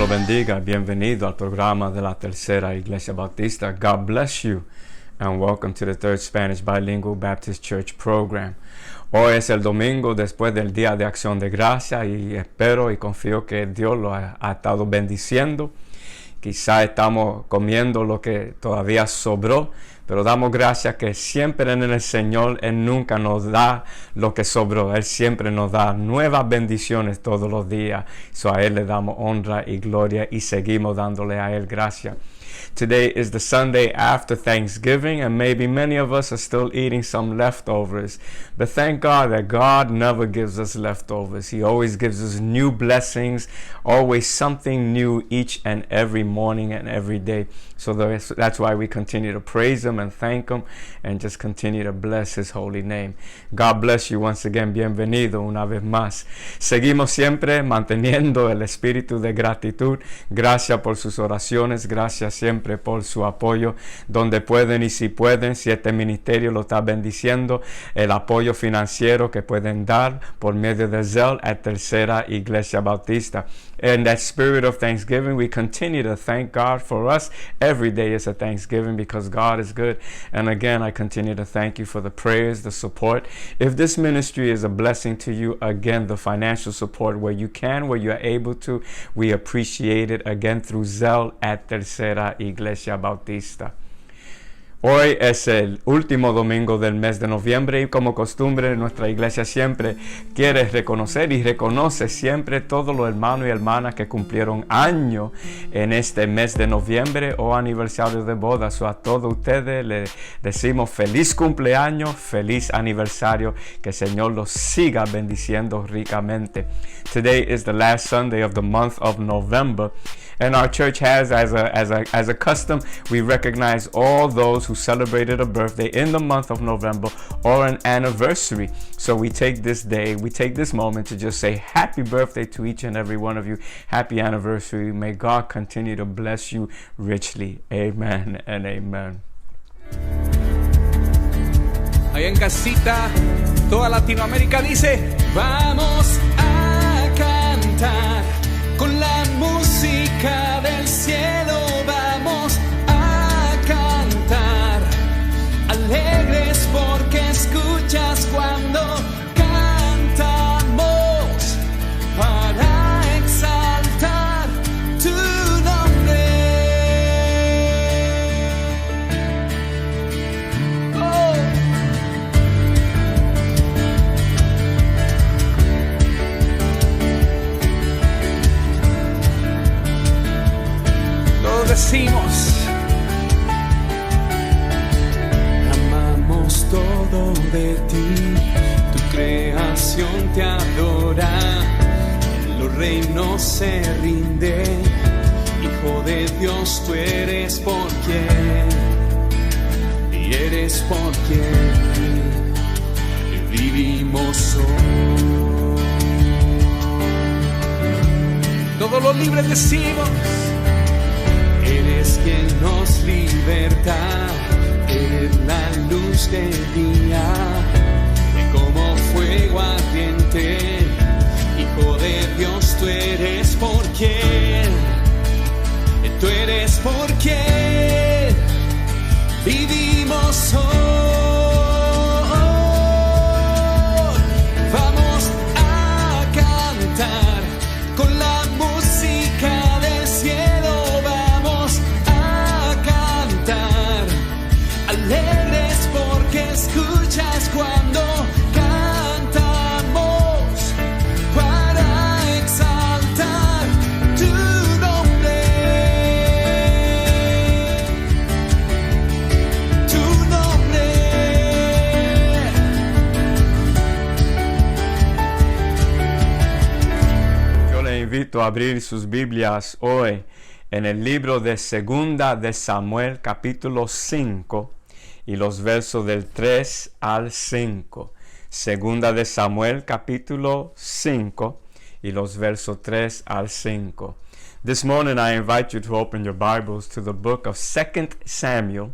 Bendiga, bienvenido al programa de la Tercera Iglesia Bautista. God bless you and welcome to the Third Spanish Bilingual Baptist Church program. Hoy es el domingo después del Día de Acción de Gracia y espero y confío que Dios lo ha estado bendiciendo. Quizá estamos comiendo lo que todavía sobró, pero damos gracias que siempre en el Señor Él nunca nos da lo que sobró. Él siempre nos da nuevas bendiciones todos los días. A Él le damos honra y gloria y seguimos dándole a Él gracias. Today is the Sunday after Thanksgiving, and maybe many of us are still eating some leftovers. But thank God that God never gives us leftovers. He always gives us new blessings, always something new each and every morning and every day. So that's why we continue to praise Him and thank Him and just continue to bless His holy name. God bless you once again. Bienvenido una vez más. Seguimos siempre manteniendo el espíritu de gratitud. Gracias por sus oraciones. Gracias siempre por su apoyo. Donde pueden y si pueden, si este ministerio lo está bendiciendo, el apoyo financiero que pueden dar por medio de Zelle a Tercera Iglesia Bautista. In that spirit of thanksgiving, we continue to thank God for us. Every day is a Thanksgiving because God is good. And again, I continue to thank you for the prayers, the support. If this ministry is a blessing to you, again, the financial support where you can, where you are able to, we appreciate it again through Zelle at Tercera Iglesia Bautista. Hoy es el último domingo del mes de noviembre y como costumbre nuestra iglesia siempre quiere reconocer y reconoce siempre todos los hermanos y hermanas que cumplieron año en este mes de noviembre o aniversario de bodas. A todos ustedes les decimos feliz cumpleaños, feliz aniversario, que el Señor los siga bendiciendo ricamente. Today is the last Sunday of the month of November. And our church has, as a custom, we recognize all those who celebrated a birthday in the month of November or an anniversary. So we take this day, we take this moment to just say happy birthday to each and every one of you. Happy anniversary. May God continue to bless you richly. Amen and amen. Allá en casita, toda Latinoamérica dice, vamos a cantar. Con la música del cielo vamos a cantar, alegres porque escuchas cuando cantamos para exaltar tu nombre. Oh. Decimos, amamos todo de ti, tu creación te adora, los reinos se rinden, Hijo de Dios tú eres por quien, y eres por quien vivimos hoy. Todos los libres decimos, eres quien nos liberta, eres la luz del día, como fuego ardiente, Hijo de Dios, tú eres por quien vivimos hoy. Vamos a cantar con la música del cielo. Alegres porque escuchas cuando cantamos para exaltar tu nombre. Tu nombre. Yo le invito a abrir sus Biblias hoy en el libro de Segunda de Samuel, capítulo 5. Y los versos del 3 al 5. Segunda de Samuel, capítulo 5. y los versos 3 al 5. This morning I invite you to open your Bibles to the book of 2 Samuel,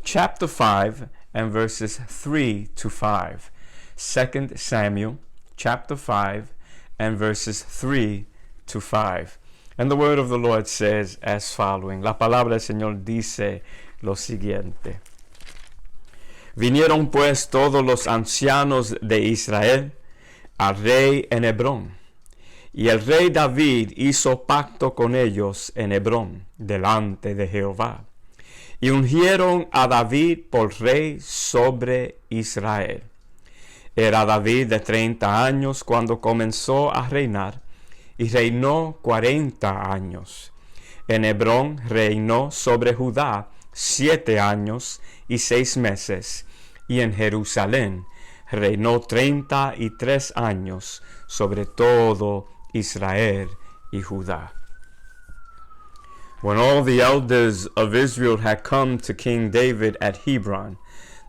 chapter 5, and verses 3 to 5. 2 Samuel, chapter 5, and verses 3 to 5. And the word of the Lord says as following. La palabra del Señor dice lo siguiente. Vinieron pues todos los ancianos de Israel al rey en Hebrón. Y el rey David hizo pacto con ellos en Hebrón, delante de Jehová. Y ungieron a David por rey sobre Israel. Era David de 30 años cuando comenzó a reinar, y reinó 40 años. En Hebrón reinó sobre Judá 7 años y 6 meses, y en Jerusalén reinó 33 años sobre todo Israel y Judá. When all the elders of Israel had come to King David at Hebron,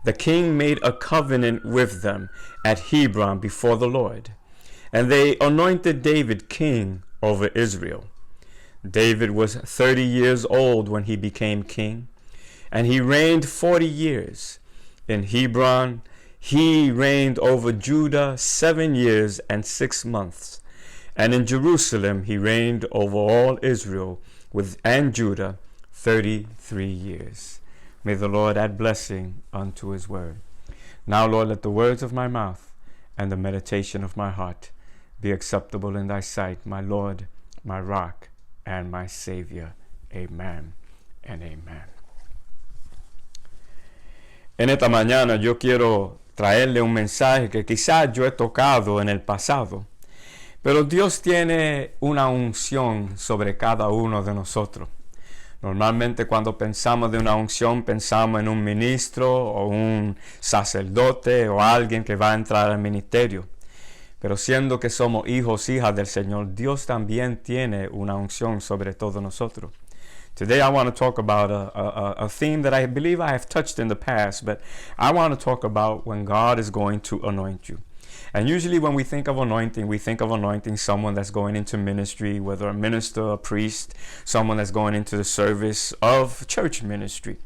the king made a covenant with them at Hebron before the Lord, and they anointed David king over Israel. David was 30 years old when he became king, and he reigned 40 years. In Hebron, he reigned over Judah 7 years and 6 months. And in Jerusalem, he reigned over all Israel and Judah 33 years. May the Lord add blessing unto his word. Now, Lord, let the words of my mouth and the meditation of my heart be acceptable in thy sight, my Lord, my rock, and my Savior. Amen and amen. En esta mañana yo quiero traerle un mensaje que quizás yo he tocado en el pasado, pero Dios tiene una unción sobre cada uno de nosotros. Normalmente cuando pensamos de una unción pensamos en un ministro o un sacerdote o alguien que va a entrar al ministerio. Pero siendo que somos hijos, hijas del Señor, Dios también tiene una unción sobre todos nosotros. Today I want to talk about a theme that I believe I have touched in the past, but I want to talk about when God is going to anoint you. And usually when we think of anointing someone that's going into ministry, whether a minister, a priest, someone that's going into the service of church ministry.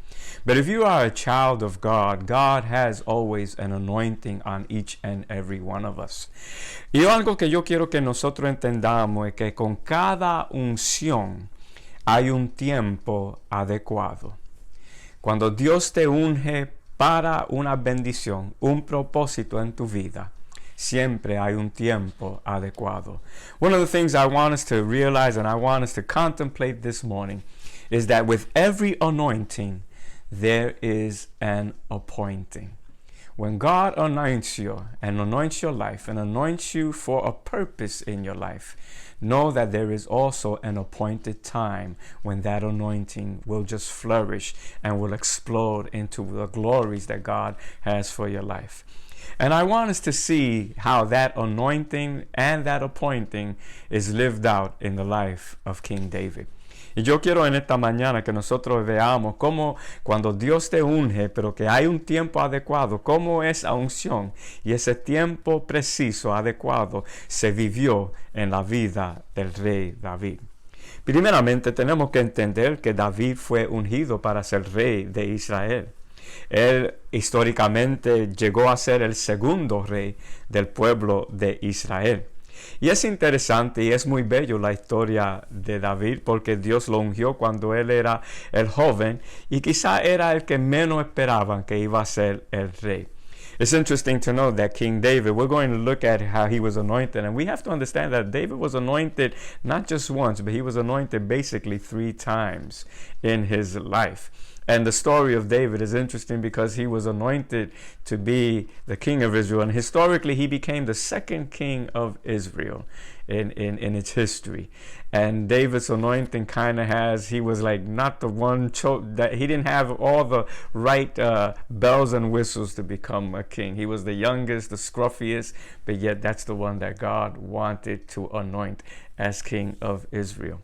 But if you are a child of God, God has always an anointing on each and every one of us. Y algo que yo quiero que nosotros entendamos es que con cada unción hay un tiempo adecuado. Cuando Dios te unge para una bendición, un propósito en tu vida, siempre hay un tiempo adecuado. One of the things I want us to realize and I want us to contemplate this morning is that with every anointing, there is an appointing. When God anoints you and anoints your life and anoints you for a purpose in your life, know that there is also an appointed time when that anointing will just flourish and will explode into the glories that God has for your life. And I want us to see how that anointing and that appointing is lived out in the life of King David. Y yo quiero en esta mañana que nosotros veamos cómo cuando Dios te unge, pero que hay un tiempo adecuado, cómo esa unción y ese tiempo preciso, adecuado, se vivió en la vida del rey David. Primeramente tenemos que entender que David fue ungido para ser rey de Israel. Él históricamente llegó a ser el segundo rey del pueblo de Israel. Y es interesante y es muy bello la historia de David porque Dios lo ungió cuando él era el joven y quizá era el que menos esperaban que iba a ser el rey. It's interesting to know that King David, we're going to look at how he was anointed, and we have to understand that David was anointed not just once, but he was anointed basically 3 times in his life. And the story of David is interesting because he was anointed to be the king of Israel. And historically, he became the second king of Israel in its history. And David's anointing kind of he was like not the one, that he didn't have all the right bells and whistles to become a king. He was the youngest, the scruffiest, but yet that's the one that God wanted to anoint as king of Israel.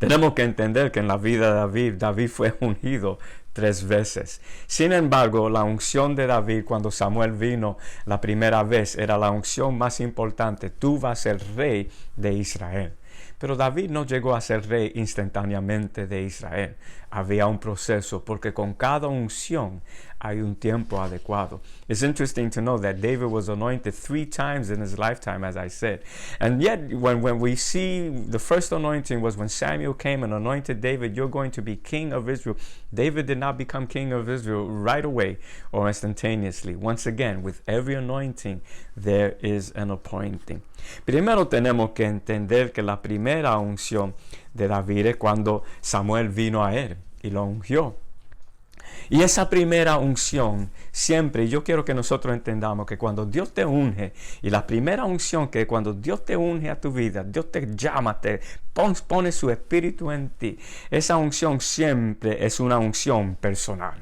Tenemos que entender que en la vida de David fue ungido 3 veces. Sin embargo, la unción de David cuando Samuel vino la primera vez era la unción más importante. Tú vas a ser rey de Israel. Pero David no llegó a ser rey instantáneamente de Israel. Había un proceso porque con cada unción hay un tiempo adecuado. It's interesting to know that David was anointed 3 times in his lifetime, as I said. And yet, when we see the first anointing was when Samuel came and anointed David, you're going to be king of Israel. David did not become king of Israel right away or instantaneously. Once again, with every anointing, there is an appointing. Primero tenemos que entender que la primera unción de David es cuando Samuel vino a él y lo ungió. Y esa primera unción siempre, yo quiero que nosotros entendamos que cuando Dios te unge, y la primera unción que cuando Dios te unge a tu vida, Dios te llama, te pone su espíritu en ti, esa unción siempre es una unción personal.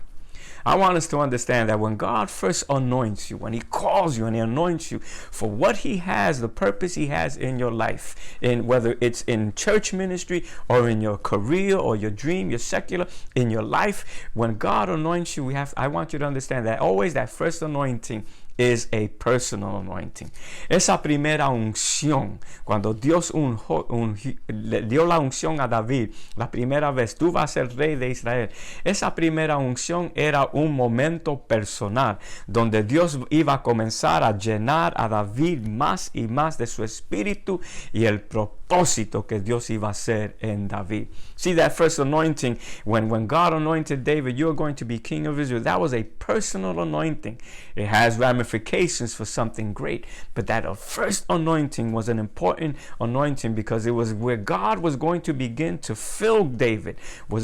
I want us to understand that when God first anoints you, when He calls you and He anoints you for what He has, the purpose He has in your life, in whether it's in church ministry or in your career or your dream, your secular, in your life, when God anoints you, I want you to understand that always that first anointing is a personal anointing. Esa primera unción, cuando Dios le dio la unción a David, la primera vez, tú vas a ser rey de Israel. Esa primera unción era un momento personal, donde Dios iba a comenzar a llenar a David más y más de su espíritu y el propósito que Dios iba a hacer en David. See that first anointing, when God anointed David, you're going to be king of Israel. That was a personal anointing. It has ramifications for something great, but that first anointing was an important anointing because it was where God was going to begin to fill David,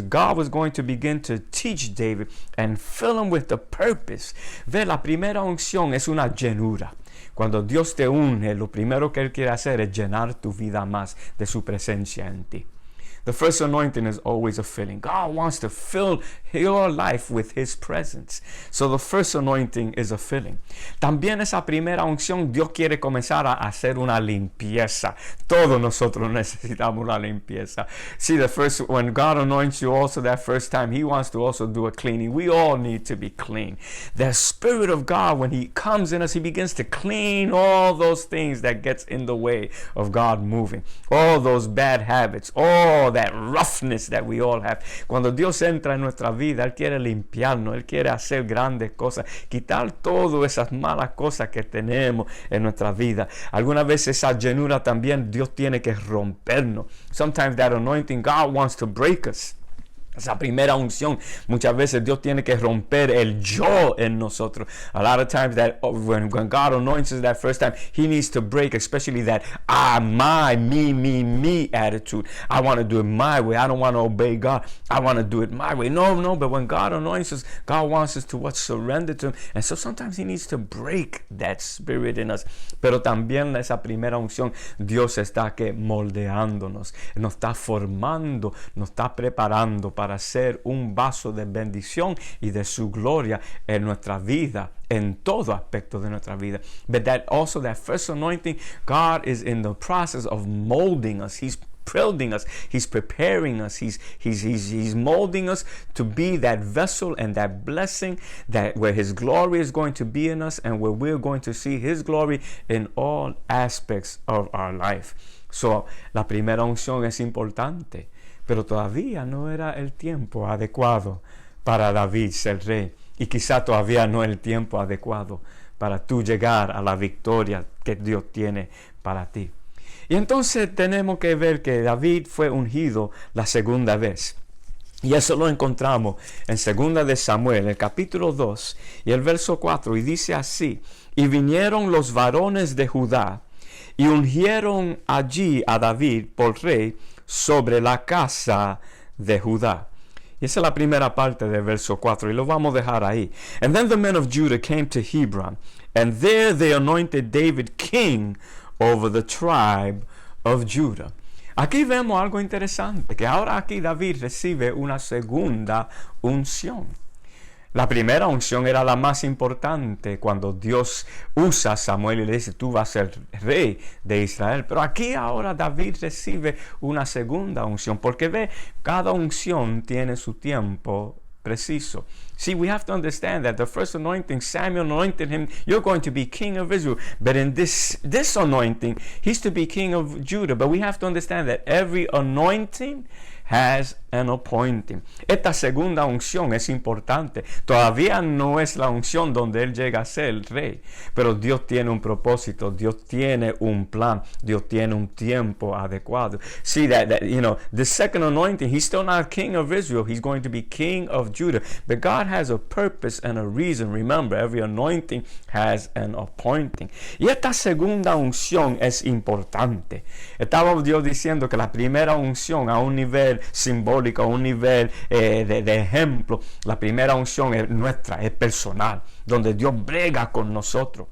God was going to begin to teach David and fill him with the purpose. Ve, la primera unción es una llenura. Cuando Dios te unge, lo primero que Él quiere hacer es llenar tu vida más de su presencia en ti. The first anointing is always a filling. God wants to fill your life with His presence. So the first anointing is a filling. También esa primera unción, Dios quiere comenzar a hacer una limpieza. Todos nosotros necesitamos una limpieza. See, when God anoints you also that first time, He wants to also do a cleaning. We all need to be clean. The Spirit of God, when He comes in us, He begins to clean all those things that gets in the way of God moving. All those bad habits, all that roughness that we all have. Cuando Dios entra en nuestra vida, Él quiere limpiarnos, Él quiere hacer grandes cosas, quitar todas esas malas cosas que tenemos en nuestra vida. Algunas veces esa llenura también Dios tiene que rompernos. Sometimes that anointing, God wants to break us. Esa primera unción, muchas veces Dios tiene que romper el yo en nosotros. A lot of times that when God anoints us that first time, He needs to break, especially that me attitude. I want to do it my way. I don't want to obey God. I want to do it my way. No, but when God anoints us, God wants us to surrender to Him. And so sometimes He needs to break that spirit in us. Pero también esa primera unción, Dios está moldeándonos, nos está formando, nos está preparando para ser un vaso de bendición y de su gloria en nuestra vida, en todo aspecto de nuestra vida. But that first anointing, God is in the process of molding us. He's building us, He's preparing us, He's molding us to be that vessel and that blessing that where His glory is going to be in us and where we're going to see His glory in all aspects of our life. So, la primera unción es importante, pero todavía no era el tiempo adecuado para David ser rey. Y quizá todavía no es el tiempo adecuado para tú llegar a la victoria que Dios tiene para ti. Y entonces tenemos que ver que David fue ungido la segunda vez. Y eso lo encontramos en 2 de Samuel, el capítulo 2 y el verso 4. Y dice así: y vinieron los varones de Judá y ungieron allí a David por rey sobre la casa de Judá. Y esa es la primera parte del verso 4 y lo vamos a dejar ahí. And then the men of Judah came to Hebron, and there they anointed David king over the tribe of Judah. Aquí vemos algo interesante, que ahora aquí David recibe una segunda unción. La primera unción era la más importante cuando Dios usa a Samuel y le dice, tú vas a ser rey de Israel. Pero aquí ahora David recibe una segunda unción, porque ve, cada unción tiene su tiempo preciso. See, we have to understand that the first anointing, Samuel anointed him, you're going to be king of Israel. But in this anointing, he's to be king of Judah. But we have to understand that every anointing has an appointing. Esta segunda unción es importante. Todavía no es la unción donde él llega a ser el rey, pero Dios tiene un propósito, Dios tiene un plan, Dios tiene un tiempo adecuado. See that the second anointing, he's still not king of Israel, he's going to be king of Judah. But God has a purpose and a reason. Remember, every anointing has an appointing. Y esta segunda unción es importante. Estaba Dios diciendo que la primera unción a un nivel simbólico, a un nivel de ejemplo, la primera unción es nuestra, es personal, donde Dios brega con nosotros.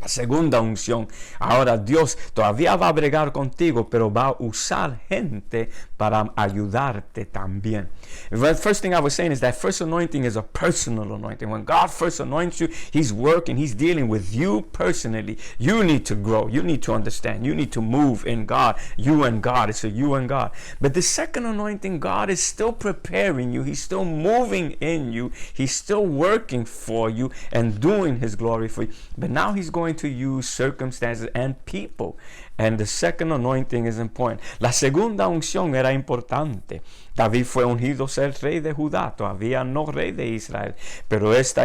La segunda unción, ahora Dios todavía va a bregar contigo, pero va a usar gente para ayudarte también. The first thing I was saying is that first anointing is a personal anointing. When God first anoints you, He's working, He's dealing with you personally. You need to grow, you need to understand, you need to move in God. You and God, it's a you and God. But the second anointing, God is still preparing you, He's still moving in you, He's still working for you and doing His glory for you. But now He's going to use circumstances and people. And the second anointing is important. La segunda unción era importante. David fue ungido ser rey de Judá, todavía no rey de Israel, pero esta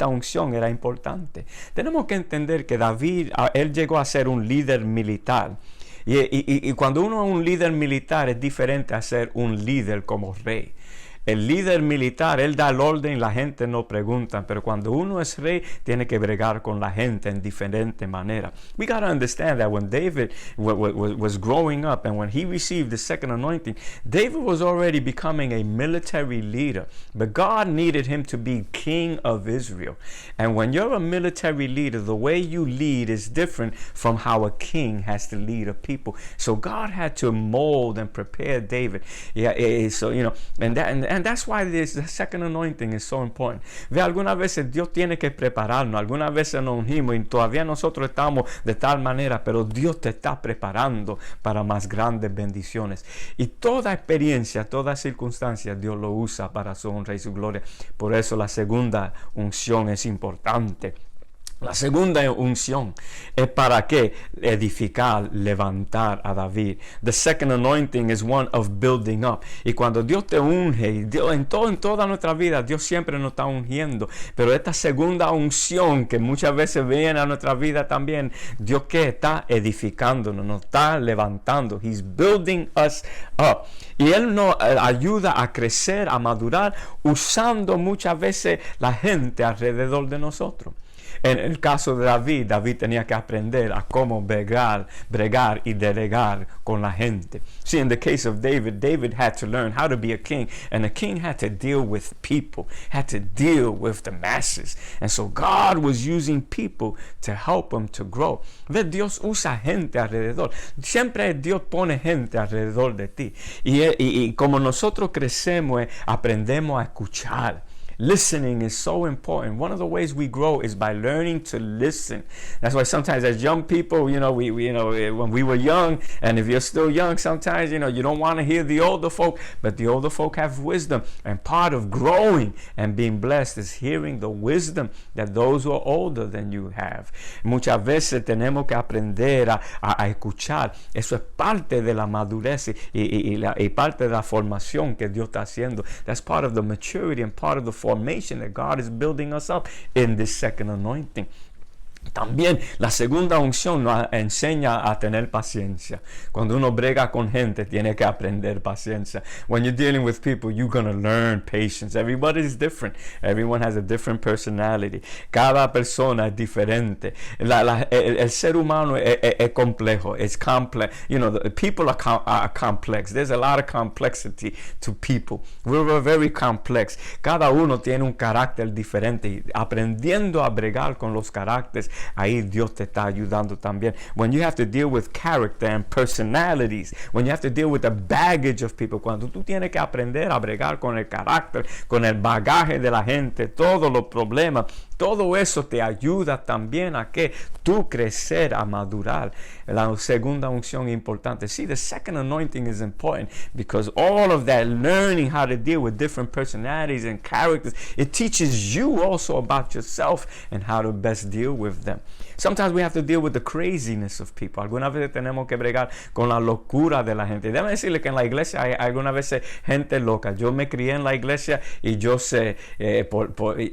unción era importante. Tenemos que entender que David, él llegó a ser un líder militar. Y cuando uno es un líder militar es diferente a ser un líder como rey. El líder militar, él da el orden, la gente no pregunta, pero cuando uno es rey, tiene que bregar con la gente en diferente manera. We got to understand that when David was growing up and when he received the second anointing, David was already becoming a military leader, but God needed him to be king of Israel. And when you're a military leader, the way you lead is different from how a king has to lead a people. So God had to mold and prepare David. And that's why the second anointing is so important. Ve, algunas veces Dios tiene que prepararnos, algunas veces nos ungimos y todavía nosotros estamos de tal manera, pero Dios te está preparando para más grandes bendiciones. Y toda experiencia, toda circunstancia, Dios lo usa para su honra y su gloria. Por eso la segunda unción es importante. La segunda unción es para qué? Edificar, levantar a David. The second anointing is one of building up. Y cuando Dios te unge, y Dios, en toda nuestra vida, Dios siempre nos está ungiendo. Pero esta segunda unción que muchas veces viene a nuestra vida también, Dios que está edificándonos, nos está levantando. He's building us up. Y Él nos ayuda a crecer, a madurar, usando muchas veces la gente alrededor de nosotros. En el caso de David, David tenía que aprender a cómo bregar y delegar con la gente. See, in the case of David, David had to learn how to be a king, and a king had to deal with people, had to deal with the masses. And so God was using people to help him to grow. Dios usa gente alrededor. Siempre Dios pone gente alrededor de ti. Y como nosotros crecemos, aprendemos a escuchar. Listening is so important. One of the ways we grow is by learning to listen. That's why sometimes as young people, we when we were young, and if you're still young, sometimes, you don't want to hear the older folk, but the older folk have wisdom. And part of growing and being blessed is hearing the wisdom that those who are older than you have. Muchas veces tenemos que aprender a escuchar. Eso es parte de la madurez y parte de la formación que Dios está haciendo. That's part of the maturity and part of the formation that God is building us up in this second anointing. También la segunda unción nos enseña a tener paciencia. Cuando uno brega con gente, tiene que aprender paciencia. When you're dealing with people, you're going to learn patience. Everybody is different. Everyone has a different personality. Cada persona es diferente. El ser humano es complejo. It's complex. People are complex. There's a lot of complexity to people. We're very complex. Cada uno tiene un carácter diferente. Aprendiendo a bregar con los caracteres carácteres, ahí Dios te está ayudando también. When you have to deal with character and personalities, when you have to deal with the baggage of people, cuando tú tienes que aprender a bregar con el carácter, con el bagaje de la gente, todos los problemas, todo eso te ayuda también a que tú crecer, a madurar. La segunda unción importante. See, the second anointing is important because all of that learning how to deal with different personalities and characters, it teaches you also about yourself and how to best deal with them. Sometimes we have to deal with the craziness of people. Algunas veces tenemos que bregar con la locura de la gente. Déjame decirle que en la iglesia hay algunas veces gente loca. Yo me crié en la iglesia y yo sé,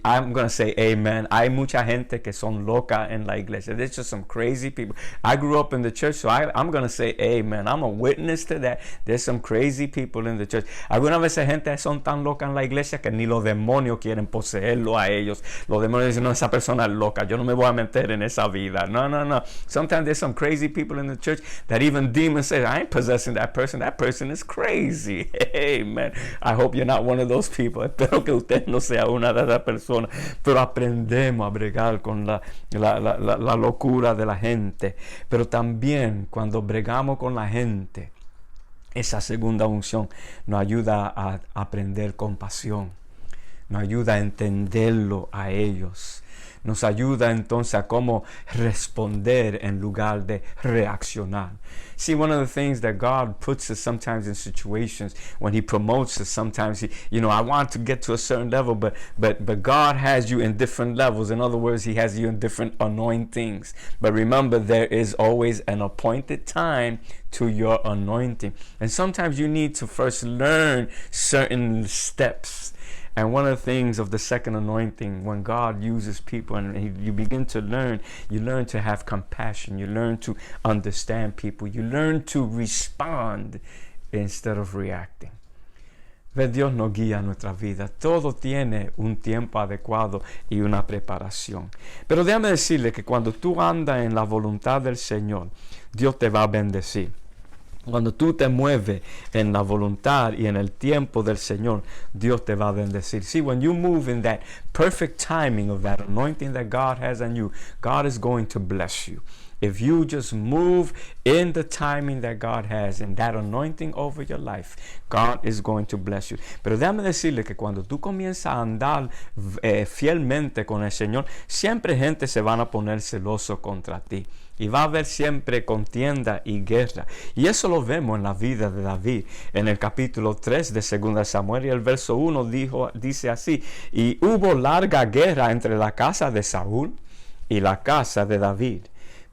I'm going to say amen. Hay mucha gente que son locas en la iglesia. There's just some crazy people. I grew up in the church, so I'm going to say amen. I'm a witness to that. There's some crazy people in the church. Algunas veces gente son tan locas en la iglesia que ni los demonios quieren poseerlo a ellos. Los demonios dicen, no, esa persona es loca. Yo no me voy a meter en esa vida. No. Sometimes there's some crazy people in the church that even demons say, I ain't possessing that person. That person is crazy. Amen. I hope you're not one of those people. Espero que usted no sea una de esas personas. Pero aprendemos a bregar con la locura de la gente. Pero también cuando bregamos con la gente, esa segunda unción nos ayuda a aprender compasión. Nos ayuda a entenderlo a ellos. Nos ayuda entonces a cómo responder en lugar de reaccionar. See, one of the things that God puts us sometimes in situations when He promotes us, sometimes I want to get to a certain level, but God has you in different levels. In other words, He has you in different anointings. But remember, there is always an appointed time to your anointing. And sometimes you need to first learn certain steps. And one of the things of the second anointing, when God uses people and you begin to learn, you learn to have compassion. You learn to understand people. You learn to respond instead of reacting. Dios nos guía nuestra vida. Todo tiene un tiempo adecuado y una preparación. Pero déjame decirle que cuando tú andas en la voluntad del Señor, Dios te va a bendecir. Cuando tú te mueves en la voluntad y en el tiempo del Señor, Dios te va a bendecir. See, when you move in that perfect timing of that anointing that God has on you, God is going to bless you. If you just move in the timing that God has, in that anointing over your life, God is going to bless you. Pero déjame decirle que cuando tú comienzas a andar fielmente con el Señor, siempre gente se van a poner celoso contra ti. Y va a haber siempre contienda y guerra. Y eso lo vemos en la vida de David. En el capítulo 3 de 2 Samuel y el verso 1 dice así: y hubo larga guerra entre la casa de Saúl y la casa de David.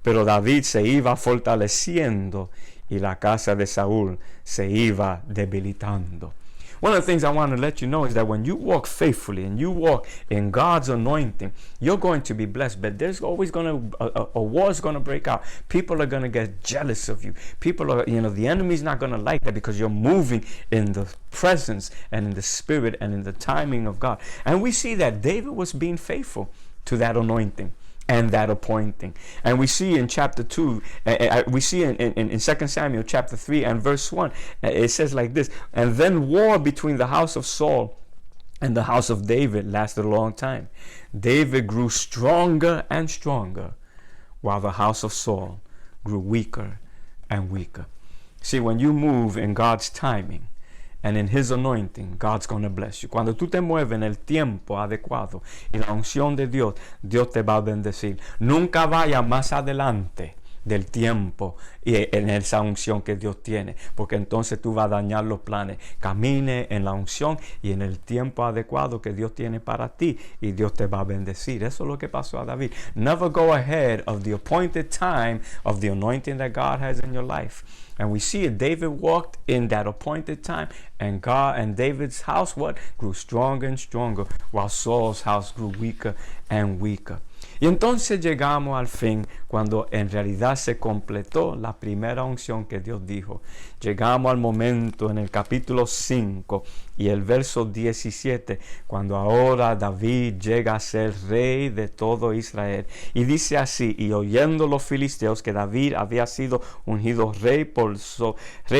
Pero David se iba fortaleciendo y la casa de Saúl se iba debilitando. One of the things I want to let you know is that when you walk faithfully and you walk in God's anointing, you're going to be blessed. But there's always a war is going to break out. People are going to get jealous of you. People are, the enemy's not going to like that because you're moving in the presence and in the spirit and in the timing of God. And we see that David was being faithful to that anointing and that appointing. And we see in chapter 2, we see in 2 Samuel chapter 3 and verse 1, it says like this: and then war between the house of Saul and the house of David lasted a long time. David grew stronger and stronger, while the house of Saul grew weaker and weaker. See, when you move in God's timing and in His anointing, God's going to bless you. Cuando tú te mueves en el tiempo adecuado y la unción de Dios, Dios te va a bendecir. Nunca vaya más adelante del tiempo y en esa unción que Dios tiene, porque entonces tú vas a dañar los planes. Camine en la unción y en el tiempo adecuado que Dios tiene para ti y Dios te va a bendecir. Eso es lo que pasó a David. Never go ahead of the appointed time of the anointing that God has in your life. And we see it. David walked in that appointed time, and God and David's house grew stronger and stronger, while Saul's house grew weaker and weaker. Y entonces llegamos al fin, cuando en realidad se completó la primera unción que Dios dijo. Llegamos al momento en el capítulo 5 y el verso 17, cuando ahora David llega a ser rey de todo Israel. Y dice así: y oyendo los filisteos que David había sido ungido rey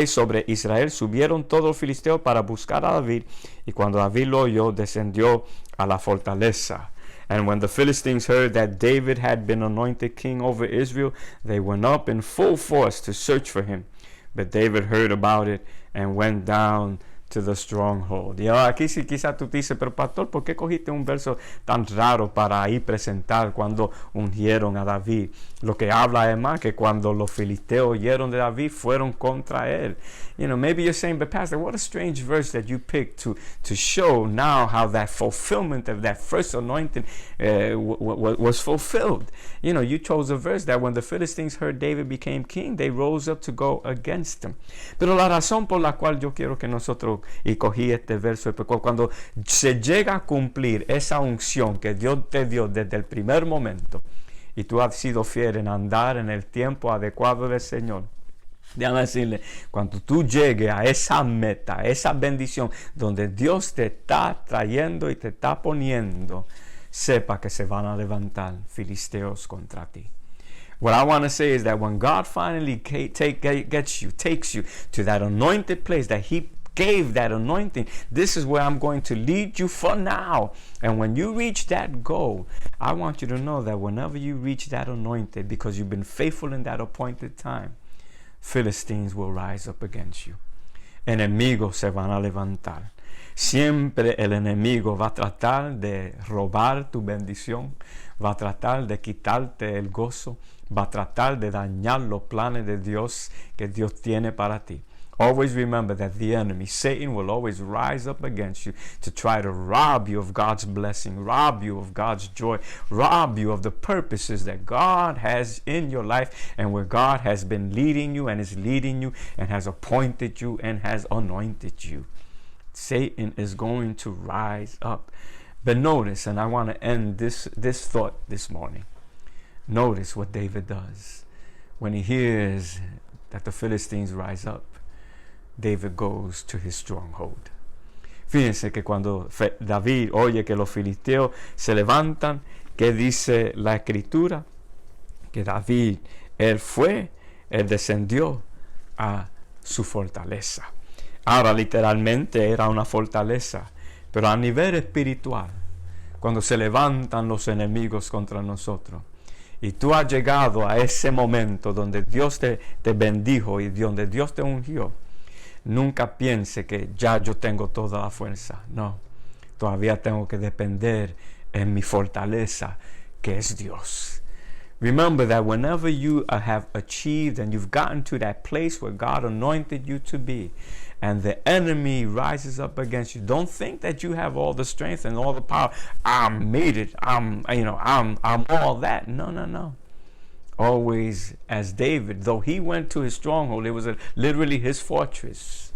sobre Israel, subieron todos los filisteos para buscar a David. Y cuando David lo oyó, descendió a la fortaleza. And when the Philistines heard that David had been anointed king over Israel, they went up in full force to search for him. But David heard about it and went down to the stronghold. Y aquí sí quizás tú dices, pero pastor, ¿por qué cogiste un verso tan raro para ahí presentar cuando ungieron a David? Lo que habla es más que cuando los filisteos oyeron de David, fueron contra él. You know, maybe you're saying, but pastor, what a strange verse that you picked to show now how that fulfillment of that first anointing was fulfilled. You know, you chose a verse that when the Philistines heard David became king, they rose up to go against him. Pero la razón por la cual yo quiero que nosotros, y cogí este verso, es porque cuando se llega a cumplir esa unción que Dios te dio desde el primer momento, y tú has sido fiel en andar en el tiempo adecuado del Señor, déjame decirle, cuando tú llegues a esa meta, a esa bendición, donde Dios te está trayendo y te está poniendo, sepa que se van a levantar filisteos contra ti. What I want to say is that when God finally takes you to that anointed place that He gave that anointing, this is where I'm going to lead you for now. And when you reach that goal, I want you to know that whenever you reach that anointed, because you've been faithful in that appointed time, Philistines will rise up against you. Enemigos se van a levantar. Siempre el enemigo va a tratar de robar tu bendición, va a tratar de quitarte el gozo, va a tratar de dañar los planes de Dios que Dios tiene para ti. Always remember that the enemy, Satan, will always rise up against you to try to rob you of God's blessing, rob you of God's joy, rob you of the purposes that God has in your life and where God has been leading you and is leading you and has appointed you and has anointed you. Satan is going to rise up. But notice, and I want to end this thought this morning. Notice what David does. When he hears that the Philistines rise up, David goes to his stronghold. Fíjense que cuando David oye que los filisteos se levantan, ¿qué dice la escritura? Que David, él descendió a su fortaleza. Ahora literalmente era una fortaleza, pero a nivel espiritual, cuando se levantan los enemigos contra nosotros, y tú has llegado a ese momento donde Dios te bendijo y donde Dios te ungió, nunca piense que ya yo tengo toda la fuerza. No, todavía tengo que depender en mi fortaleza, que es Dios. Remember that whenever you have achieved and you've gotten to that place where God anointed you to be, and the enemy rises up against you, don't think that you have all the strength and all the power. I made it. I'm all that. No. Always, as David, though he went to his stronghold, it was literally his fortress.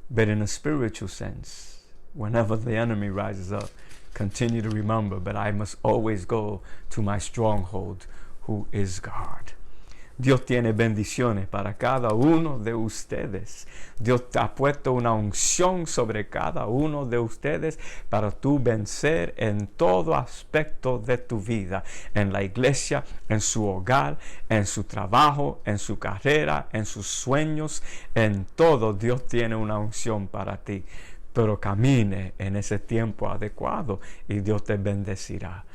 But in a spiritual sense, whenever the enemy rises up, continue to remember, but I must always go to my stronghold, who is God. Dios tiene bendiciones para cada uno de ustedes. Dios te ha puesto una unción sobre cada uno de ustedes para tú vencer en todo aspecto de tu vida, en la iglesia, en su hogar, en su trabajo, en su carrera, en sus sueños, en todo. Dios tiene una unción para ti, pero camine en ese tiempo adecuado y Dios te bendecirá.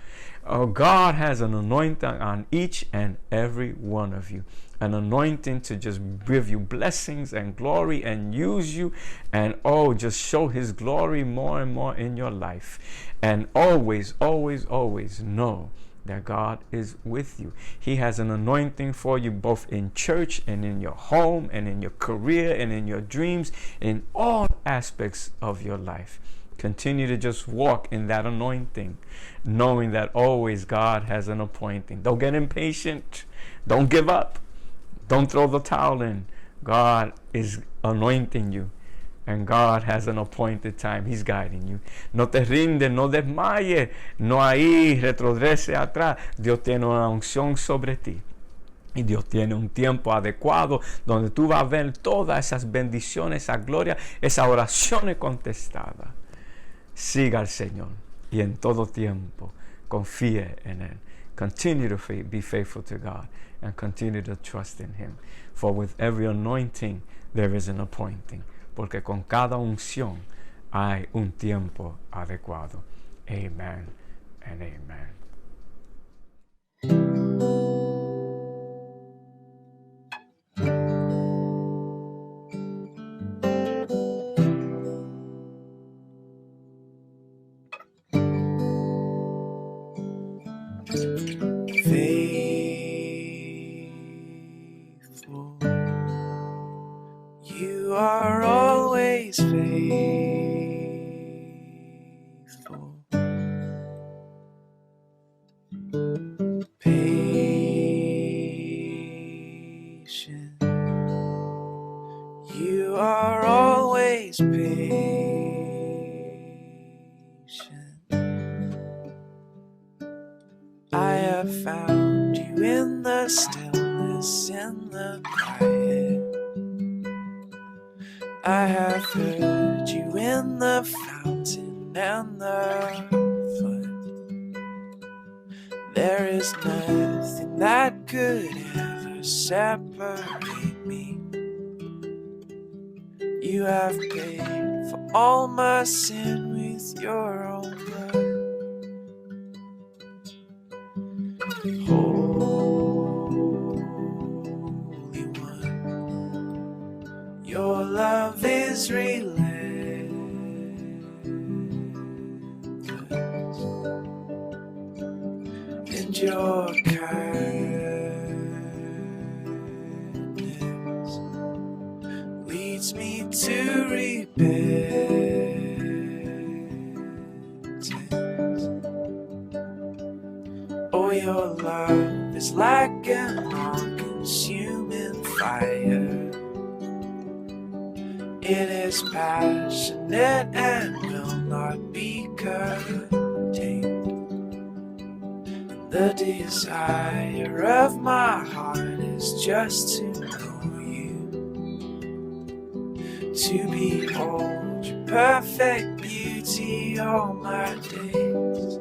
Oh, God has an anointing on each and every one of you. An anointing to just give you blessings and glory and use you and just show His glory more and more in your life. And always, always, always know that God is with you. He has an anointing for you both in church and in your home and in your career and in your dreams, in all aspects of your life. Continue to just walk in that anointing, knowing that always God has an appointing. Don't get impatient. Don't give up. Don't throw the towel in. God is anointing you, and God has an appointed time. He's guiding you. No te rindes, no desmayes, no ahí retrocede atrás. Dios tiene una unción sobre ti. Y Dios tiene un tiempo adecuado donde tú vas a ver todas esas bendiciones, esa gloria, esas oraciones contestadas. Siga al Señor y en todo tiempo confíe en Él. Continue to be faithful to God and continue to trust in Him. For with every anointing there is an appointing. Porque con cada unción hay un tiempo adecuado. Amen and amen. Faithful, you are always faithful. Patient, you are always patient. I have found you in the stillness, in the quiet. I have heard you in the fountain and the flood. There is nothing that could ever separate me. You have paid for all my sin with your own blood. Holy One, your love is relentless, and your kindness leads me to repentance. Oh, your love is like an all-consuming fire. It is passionate and will not be contained. The desire of my heart is just to know you, to behold your perfect beauty all my days.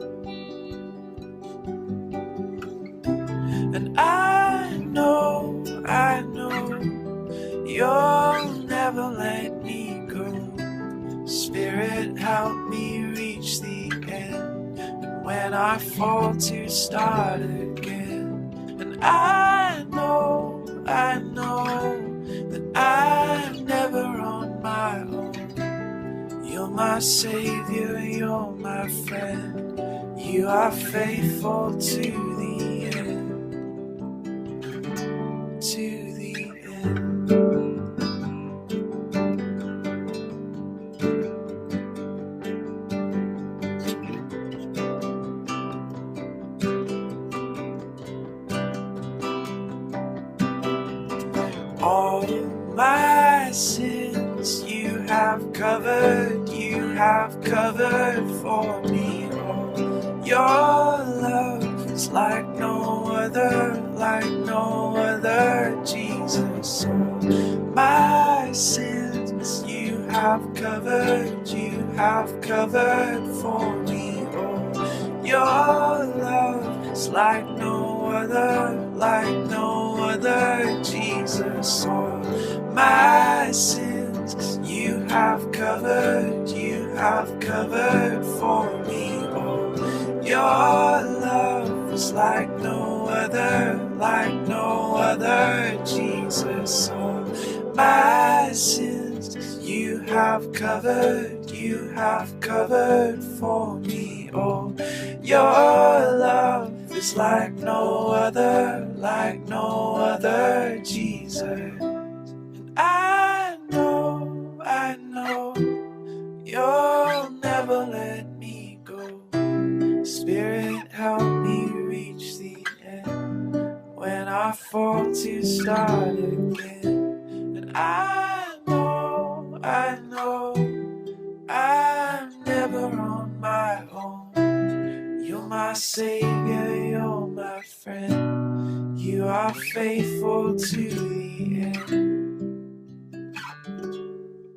And I know you'll never let me go. Spirit, help me reach the end. And when I fall, to start again. And I know that I'm never on my own. You're my savior, you're my friend. You are faithful to the end. To the end. All my sins you have covered for me. Oh, your love is like no other, Jesus. Oh, my sins you have covered for me. Oh, your love is like no other, Jesus. Oh, my sins you have covered for me. Oh, your love is like no other, Jesus. Oh, my sins you have covered for me. Oh, your love is like no other, Jesus. And I know you'll never let me go. Spirit, help me reach the end. When I fall, to start again. And I know I'm never on my own. You're my savior, you're my friend. You are faithful to the end.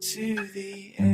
To the end.